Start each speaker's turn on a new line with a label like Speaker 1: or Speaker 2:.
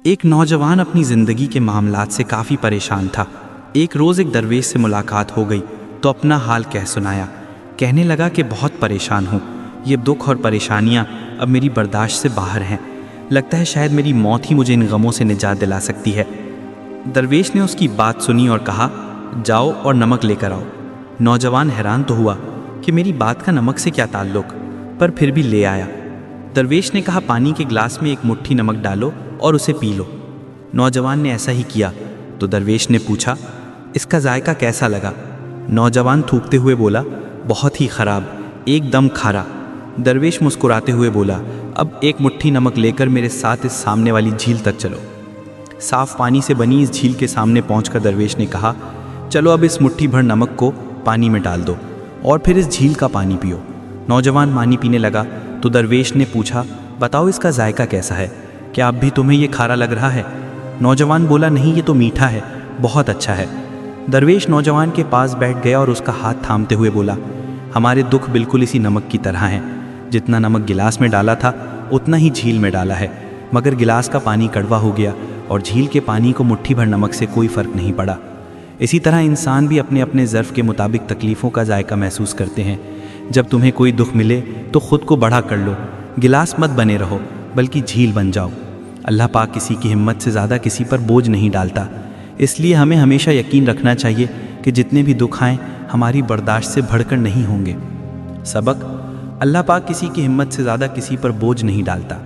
Speaker 1: ایک نوجوان اپنی زندگی کے معاملات سے کافی پریشان تھا۔ ایک روز ایک درویش سے ملاقات ہو گئی تو اپنا حال کہہ سنایا۔ کہنے لگا کہ بہت پریشان ہوں، یہ دکھ اور پریشانیاں اب میری برداشت سے باہر ہیں۔ لگتا ہے شاید میری موت ہی مجھے ان غموں سے نجات دلا سکتی ہے۔ درویش نے اس کی بات سنی اور کہا، جاؤ اور نمک لے کر آؤ۔ نوجوان حیران تو ہوا کہ میری بات کا نمک سے کیا تعلق، پر پھر بھی لے آیا۔ درویش نے کہا، پانی کے گلاس میں ایک مٹھی نمک ڈالو اور اسے پی لو۔ نوجوان نے ایسا ہی کیا تو درویش نے پوچھا، اس کا ذائقہ کیسا لگا؟ نوجوان تھوکتے ہوئے بولا، بہت ہی خراب، ایک دم کھارا۔ درویش مسکراتے ہوئے بولا، اب ایک مٹھی نمک لے کر میرے ساتھ اس سامنے والی جھیل تک چلو۔ صاف پانی سے بنی اس جھیل کے سامنے پہنچ کر درویش نے کہا، چلو اب اس مٹھی بھر نمک کو پانی میں ڈال دو اور پھر اس جھیل کا پانی پیو۔ نوجوان پانی پینے لگا تو درویش نے پوچھا، بتاؤ اس کا ذائقہ کیسا ہے؟ کیا اب بھی تمہیں یہ کھارا لگ رہا ہے؟ نوجوان بولا، نہیں، یہ تو میٹھا ہے، بہت اچھا ہے۔ درویش نوجوان کے پاس بیٹھ گیا اور اس کا ہاتھ تھامتے ہوئے بولا، ہمارے دکھ بالکل اسی نمک کی طرح ہیں۔ جتنا نمک گلاس میں ڈالا تھا اتنا ہی جھیل میں ڈالا ہے، مگر گلاس کا پانی کڑوا ہو گیا اور جھیل کے پانی کو مٹھی بھر نمک سے کوئی فرق نہیں پڑا۔ اسی طرح انسان بھی اپنے اپنے ظرف کے مطابق تکلیفوں کا ذائقہ محسوس کرتے ہیں۔ جب تمہیں کوئی دکھ ملے تو خود کو بڑا کر لو، گلاس مت بنے رہو بلکہ جھیل بن جاؤ۔ اللہ پاک کسی کی ہمت سے زیادہ کسی پر بوجھ نہیں ڈالتا، اس لیے ہمیں ہمیشہ یقین رکھنا چاہیے کہ جتنے بھی دکھ آئیں ہماری برداشت سے بڑھ کر نہیں ہوں گے۔ سبق: اللہ پاک کسی کی ہمت سے زیادہ کسی پر بوجھ نہیں ڈالتا۔